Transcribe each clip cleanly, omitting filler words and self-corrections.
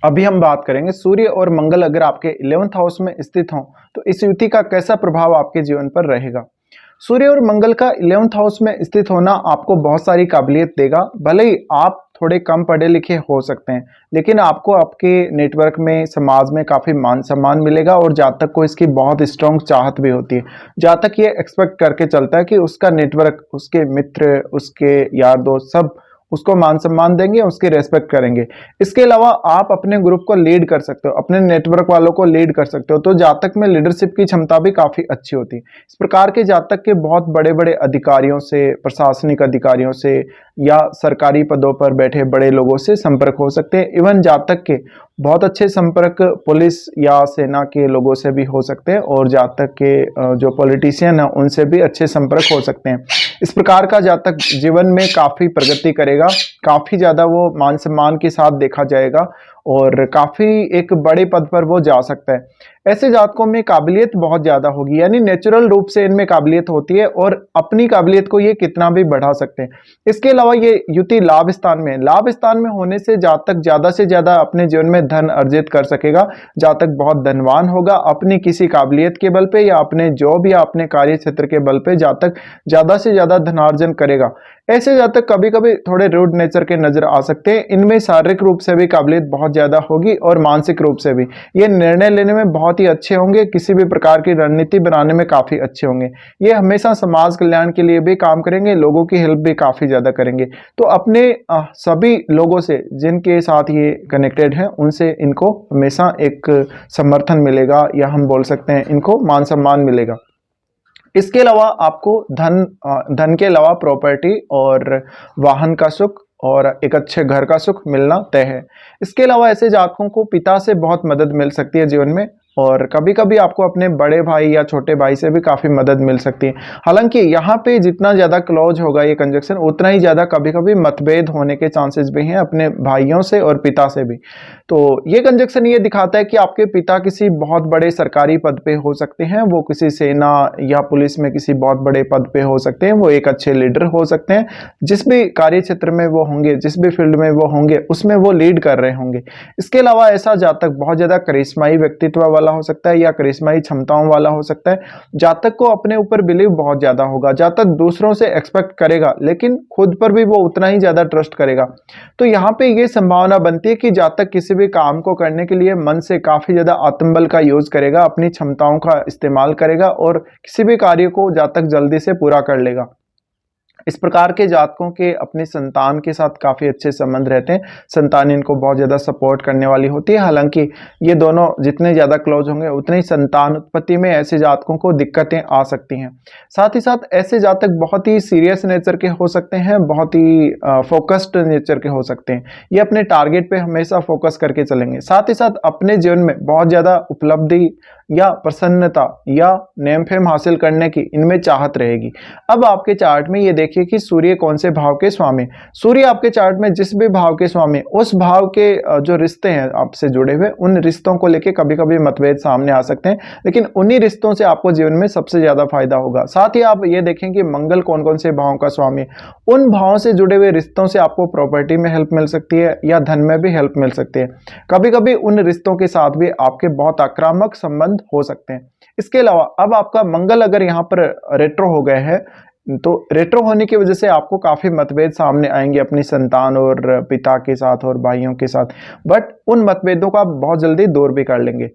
अभी हम बात करेंगे सूर्य और मंगल अगर आपके 11th हाउस में स्थित हों तो इस युति का कैसा प्रभाव आपके जीवन पर रहेगा। सूर्य और मंगल का 11th हाउस में स्थित होना आपको बहुत सारी काबिलियत देगा। भले ही आप थोड़े कम पढ़े लिखे हो सकते हैं, लेकिन आपको आपके नेटवर्क में, समाज में काफ़ी मान सम्मान मिलेगा और जातक को इसकी बहुत स्ट्रॉन्ग चाहत भी होती है। जातक ये एक्सपेक्ट करके चलता है कि उसका नेटवर्क, उसके मित्र, उसके यार दोस्त सब उसको मान सम्मान देंगे, उसकी रेस्पेक्ट करेंगे। इसके अलावा आप अपने ग्रुप को लीड कर सकते हो, अपने नेटवर्क वालों को लीड कर सकते हो, तो जातक में लीडरशिप की क्षमता भी काफ़ी अच्छी होती है। इस प्रकार के जातक के बहुत बड़े बड़े अधिकारियों से, प्रशासनिक अधिकारियों से या सरकारी पदों पर बैठे बड़े लोगों से संपर्क हो सकते हैं। इवन जातक के बहुत अच्छे संपर्क पुलिस या सेना के लोगों से भी हो सकते हैं और जातक के जो पॉलिटिशियन हैं उनसे भी अच्छे संपर्क हो सकते हैं। इस प्रकार का जातक जीवन में काफ़ी प्रगति करेगा, काफ़ी ज़्यादा वो मान सम्मान के साथ देखा जाएगा और काफ़ी एक बड़े पद पर वो जा सकता है। ऐसे जातकों में काबिलियत बहुत ज़्यादा होगी, यानी नेचुरल रूप से इनमें काबिलियत होती है और अपनी काबिलियत को ये कितना भी बढ़ा सकते हैं। इसके अलावा ये युति लाभ स्थान में, लाभ स्थान में होने से जातक ज़्यादा से ज़्यादा अपने जीवन में धन अर्जित कर सकेगा। जातक बहुत धनवान होगा अपनी किसी काबिलियत के बल पे या अपने जॉब या अपने कार्य क्षेत्र के बल पे जातक ज़्यादा से ज़्यादा धनार्जन करेगा। ऐसे जातक कभी कभी थोड़े रूड नेचर के नजर आ सकते हैं। इनमें शारीरिक रूप से भी काबिलियत बहुत ज़्यादा होगी और मानसिक रूप से भी ये निर्णय लेने में बहुत ही अच्छे होंगे, किसी भी प्रकार की रणनीति बनाने में काफ़ी अच्छे होंगे। ये हमेशा समाज कल्याण के लिए भी काम करेंगे, लोगों की हेल्प भी काफ़ी ज़्यादा करेंगे। तो अपने सभी लोगों से जिनके साथ ये कनेक्टेड हैं उनसे इनको हमेशा एक समर्थन मिलेगा या हम बोल सकते हैं इनको मान सम्मान मिलेगा। इसके अलावा आपको धन के अलावा प्रॉपर्टी और वाहन का सुख और एक अच्छे घर का सुख मिलना तय है। इसके अलावा ऐसे जातकों को पिता से बहुत मदद मिल सकती है जीवन में और कभी कभी आपको अपने बड़े भाई या छोटे भाई से भी काफ़ी मदद मिल सकती है। हालांकि यहाँ पे जितना ज़्यादा क्लोज होगा ये कंजक्शन, उतना ही ज़्यादा कभी कभी मतभेद होने के चांसेस भी हैं अपने भाइयों से और पिता से भी। तो ये कंजक्शन ये दिखाता है कि आपके पिता किसी बहुत बड़े सरकारी पद पे हो सकते हैं, वो किसी सेना या पुलिस में किसी बहुत बड़े पद पे हो सकते हैं, वो एक अच्छे लीडर हो सकते हैं। जिस भी कार्य क्षेत्र में वो होंगे, जिस भी फील्ड में वो होंगे, उसमें वो लीड कर रहे होंगे। इसके अलावा ऐसा जातक बहुत ज़्यादा करिश्माई व्यक्तित्व वाला हो सकता है या करिश्माई क्षमताओं वाला हो सकता है। जातक को अपने ऊपर बिलीव बहुत ज़्यादा होगा, जातक दूसरों से एक्सपेक्ट करेगा लेकिन खुद पर भी वो उतना ही ज़्यादा ट्रस्ट करेगा। तो यहाँ पे ये संभावना बनती है कि जातक किसी भी काम को करने के लिए मन से काफ़ी ज़्यादा आत्मबल का यूज़ करेगा, अपनी क्षमताओं का इस्तेमाल करेगा और किसी भी कार्य को जातक जल्दी से पूरा कर लेगा। इस प्रकार के जातकों के अपने संतान के साथ काफ़ी अच्छे संबंध रहते हैं, संतान इनको बहुत ज़्यादा सपोर्ट करने वाली होती है। हालांकि ये दोनों जितने ज़्यादा क्लोज होंगे उतने ही संतान उत्पत्ति में ऐसे जातकों को दिक्कतें आ सकती हैं। साथ ही साथ ऐसे जातक बहुत ही सीरियस नेचर के हो सकते हैं, बहुत ही फोकस्ड नेचर के हो सकते हैं। ये अपने टारगेट पे हमेशा फोकस करके चलेंगे। साथ ही साथ अपने जीवन में बहुत ज़्यादा उपलब्धि या प्रसन्नता या नेम फेम हासिल करने की इनमें चाहत रहेगी। अब आपके चार्ट में ये देखिए कि सूर्य कौन से भाव के स्वामी। सूर्य आपके चार्ट में जिस भी भाव के स्वामी, उस भाव के जो रिश्ते हैं आपसे जुड़े हुए, उन रिश्तों को लेके कभी कभी मतभेद सामने आ सकते हैं, लेकिन उन्हीं रिश्तों से आपको जीवन में सबसे ज्यादा फायदा होगा। साथ ही आप ये देखें कि मंगल कौन कौन से भावों का स्वामी है, उन भावों से जुड़े हुए रिश्तों से आपको प्रॉपर्टी में हेल्प मिल सकती है या धन में भी हेल्प मिल सकती है। कभी कभी उन रिश्तों के साथ भी आपके बहुत आक्रामक संबंध हो सकते हैं। इसके अलावा अब आपका मंगल अगर यहाँ पर रेट्रो हो गए हैं तो रेट्रो होने की वजह से आपको काफी मतभेद सामने आएंगे अपनी संतान और पिता के साथ और भाइयों के साथ, बट उन मतभेदों का आप बहुत जल्दी दूर भी कर लेंगे।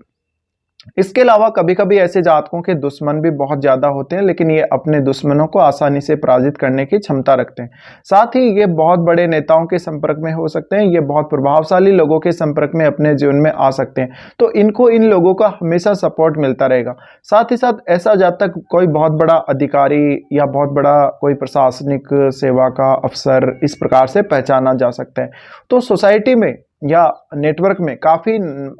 इसके अलावा कभी कभी ऐसे जातकों के दुश्मन भी बहुत ज्यादा होते हैं, लेकिन ये अपने दुश्मनों को आसानी से पराजित करने की क्षमता रखते हैं। साथ ही ये बहुत बड़े नेताओं के संपर्क में हो सकते हैं, ये बहुत प्रभावशाली लोगों के संपर्क में अपने जीवन में आ सकते हैं, तो इनको इन लोगों का हमेशा सपोर्ट मिलता रहेगा। साथ ही साथ ऐसा जातक कोई बहुत बड़ा अधिकारी या बहुत बड़ा कोई प्रशासनिक सेवा का अफसर इस प्रकार से पहचाना जा सकता है। तो सोसाइटी में या नेटवर्क में काफ़ी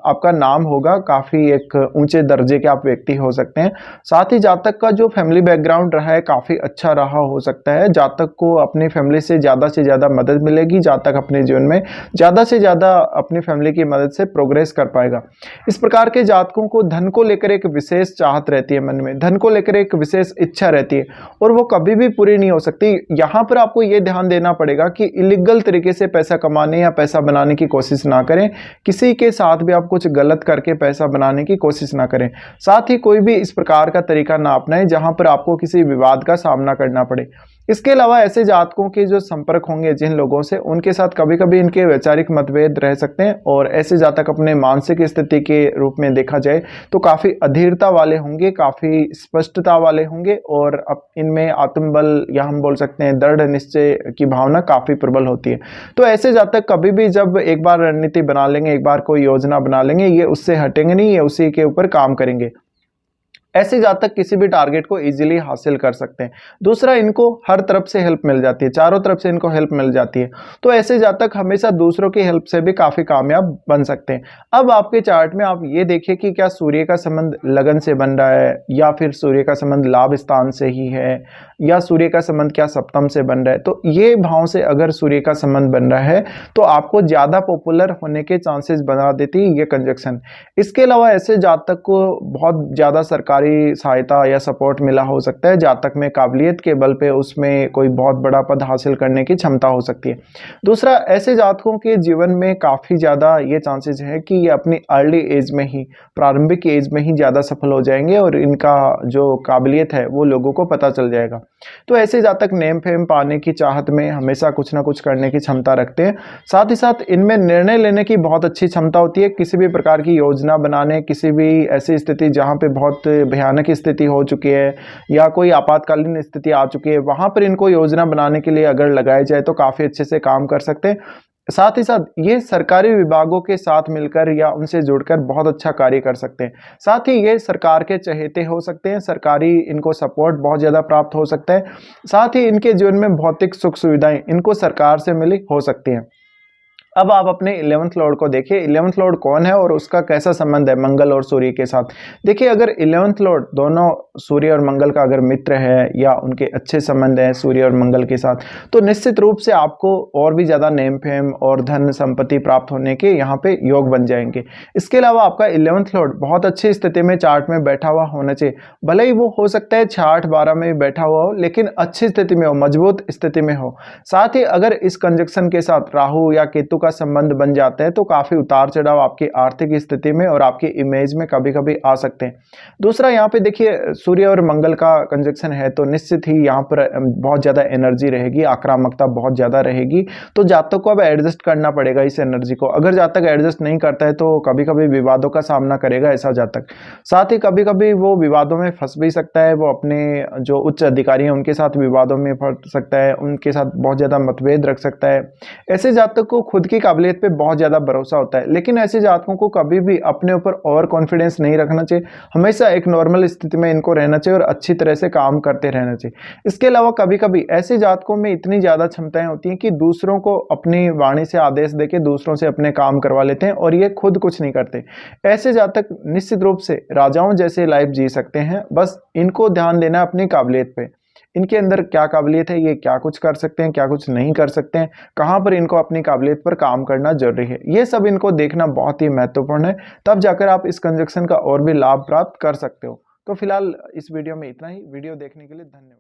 आपका नाम होगा, काफ़ी एक ऊंचे दर्जे के आप व्यक्ति हो सकते हैं। साथ ही जातक का जो फैमिली बैकग्राउंड रहा है काफ़ी अच्छा रहा हो सकता है, जातक को अपनी फैमिली से ज़्यादा मदद मिलेगी, जातक अपने जीवन में ज़्यादा से ज़्यादा अपनी फैमिली की मदद से प्रोग्रेस कर पाएगा। इस प्रकार के जातकों को धन को लेकर एक विशेष चाहत रहती है, मन में धन को लेकर एक विशेष इच्छा रहती है और वो कभी भी पूरी नहीं हो सकती। यहाँ पर आपको ये ध्यान देना पड़ेगा कि इलीगल तरीके से पैसा कमाने या पैसा बनाने की कोशिश कोशिश ना करें, किसी के साथ भी आप कुछ गलत करके पैसा बनाने की कोशिश ना करें। साथ ही कोई भी इस प्रकार का तरीका ना अपनाएं जहां पर आपको किसी विवाद का सामना करना पड़े। इसके अलावा ऐसे जातकों के जो संपर्क होंगे जिन लोगों से, उनके साथ कभी कभी इनके वैचारिक मतभेद रह सकते हैं, और ऐसे जातक अपने मानसिक स्थिति के रूप में देखा जाए तो काफ़ी अधीरता वाले होंगे, काफ़ी स्पष्टता वाले होंगे, और अब इनमें आत्मबल या हम बोल सकते हैं दृढ़ निश्चय की भावना काफ़ी प्रबल होती है। तो ऐसे जातक कभी भी जब एक बार रणनीति बना लेंगे, एक बार कोई योजना बना लेंगे, ये उससे हटेंगे नहीं, ये उसी के ऊपर काम करेंगे। ऐसे जातक किसी भी टारगेट को इजीली हासिल कर सकते हैं। दूसरा, इनको हर तरफ से हेल्प मिल जाती है, चारों तरफ से इनको हेल्प मिल जाती है। तो ऐसे जातक हमेशा दूसरों की हेल्प से भी काफ़ी कामयाब बन सकते हैं। अब आपके चार्ट में आप ये देखिए कि क्या सूर्य का संबंध लगन से बन रहा है, या फिर सूर्य का संबंध लाभ स्थान से ही है, या सूर्य का संबंध क्या सप्तम से बन रहा है। तो ये भाव से अगर सूर्य का संबंध बन रहा है तो आपको ज़्यादा पॉपुलर होने के चांसेस बना देती है ये कंजक्शन। इसके अलावा ऐसे जातक को बहुत ज़्यादा सरकारी सहायता या सपोर्ट मिला हो सकता है। जातक में काबिलियत के बल पे उसमें कोई बहुत बड़ा पद हासिल करने की क्षमता हो सकती है। दूसरा, ऐसे जातकों के जीवन में काफ़ी ज़्यादा ये चांसेस है कि ये अपनी अर्ली एज में ही, प्रारंभिक एज में ही ज़्यादा सफल हो जाएंगे, और इनका जो काबिलियत है वो लोगों को पता चल जाएगा। तो ऐसे जातक नेम फेम पाने की चाहत में हमेशा कुछ ना कुछ करने की क्षमता रखते हैं। साथ ही साथ इनमें निर्णय लेने की बहुत अच्छी क्षमता होती है। किसी भी प्रकार की योजना बनाने, किसी भी ऐसी स्थिति जहाँ पे बहुत भयानक स्थिति हो चुकी है या कोई आपातकालीन स्थिति आ चुकी है, वहाँ पर इनको योजना बनाने के लिए अगर लगाया जाए तो काफ़ी अच्छे से काम कर सकते हैं। साथ ही साथ ये सरकारी विभागों के साथ मिलकर या उनसे जुड़कर बहुत अच्छा कार्य कर सकते हैं। साथ ही ये सरकार के चहेते हो सकते हैं, सरकारी इनको सपोर्ट बहुत ज़्यादा प्राप्त हो सकता है। साथ ही इनके जीवन में भौतिक सुख सुविधाएं इनको सरकार से मिली हो सकती हैं। अब आप अपने 11th लॉर्ड को देखिए, 11th लॉर्ड कौन है और उसका कैसा संबंध है मंगल और सूर्य के साथ। देखिए, अगर 11th लॉर्ड दोनों सूर्य और मंगल का अगर मित्र है या उनके अच्छे संबंध हैं सूर्य और मंगल के साथ, तो निश्चित रूप से आपको और भी ज़्यादा नेम फेम और धन संपत्ति प्राप्त होने के यहाँ पे योग बन जाएंगे। इसके अलावा आपका 11th लॉर्ड बहुत अच्छी स्थिति में चार्ट में बैठा हुआ होना चाहिए। भले ही वो हो सकता है 6-8-12 में बैठा हुआ हो, लेकिन अच्छी स्थिति में हो, मजबूत स्थिति में हो। साथ ही अगर इस कंजक्शन के साथ राहु या केतु का संबंध बन जाता है तो काफी उतार चढ़ाव आपकी आर्थिक स्थिति में और आपकी इमेज में कभी कभी आ सकते हैं। दूसरा, यहाँ पे देखिए सूर्य और मंगल का कंजक्शन है तो निश्चित ही यहाँ पर बहुत ज्यादा एनर्जी रहेगी, आक्रामकता बहुत ज्यादा रहेगी। तो जातक को अब एडजस्ट करना पड़ेगा इस एनर्जी को। अगर जातक एडजस्ट नहीं करता है तो कभी कभी विवादों का सामना करेगा ऐसा जातक। साथ ही कभी कभी वो विवादों में फंस भी सकता है, वो अपने जो उच्च अधिकारी हैं उनके साथ विवादों में फंस सकता है, उनके साथ बहुत ज्यादा मतभेद रख सकता है। ऐसे जातक को खुद की काबिलियत पे बहुत ज़्यादा भरोसा होता है, लेकिन ऐसे जातकों को कभी भी अपने ऊपर ओवर कॉन्फिडेंस नहीं रखना चाहिए। हमेशा एक नॉर्मल स्थिति में इनको रहना चाहिए और अच्छी तरह से काम करते रहना चाहिए। इसके अलावा कभी कभी ऐसे जातकों में इतनी ज़्यादा क्षमताएं होती हैं कि दूसरों को अपनी वाणी से आदेश देके दूसरों से अपने काम करवा लेते हैं और ये खुद कुछ नहीं करते। ऐसे जातक निश्चित रूप से राजाओं जैसे लाइफ जी सकते हैं। बस इनको ध्यान देना है अपनी काबिलियत पे, इनके अंदर क्या काबिलियत है, ये क्या कुछ कर सकते हैं, क्या कुछ नहीं कर सकते हैं, कहाँ पर इनको अपनी काबिलियत पर काम करना जरूरी है, ये सब इनको देखना बहुत ही महत्वपूर्ण है। तब जाकर आप इस कंजक्शन का और भी लाभ प्राप्त कर सकते हो। तो फिलहाल इस वीडियो में इतना ही। वीडियो देखने के लिए धन्यवाद।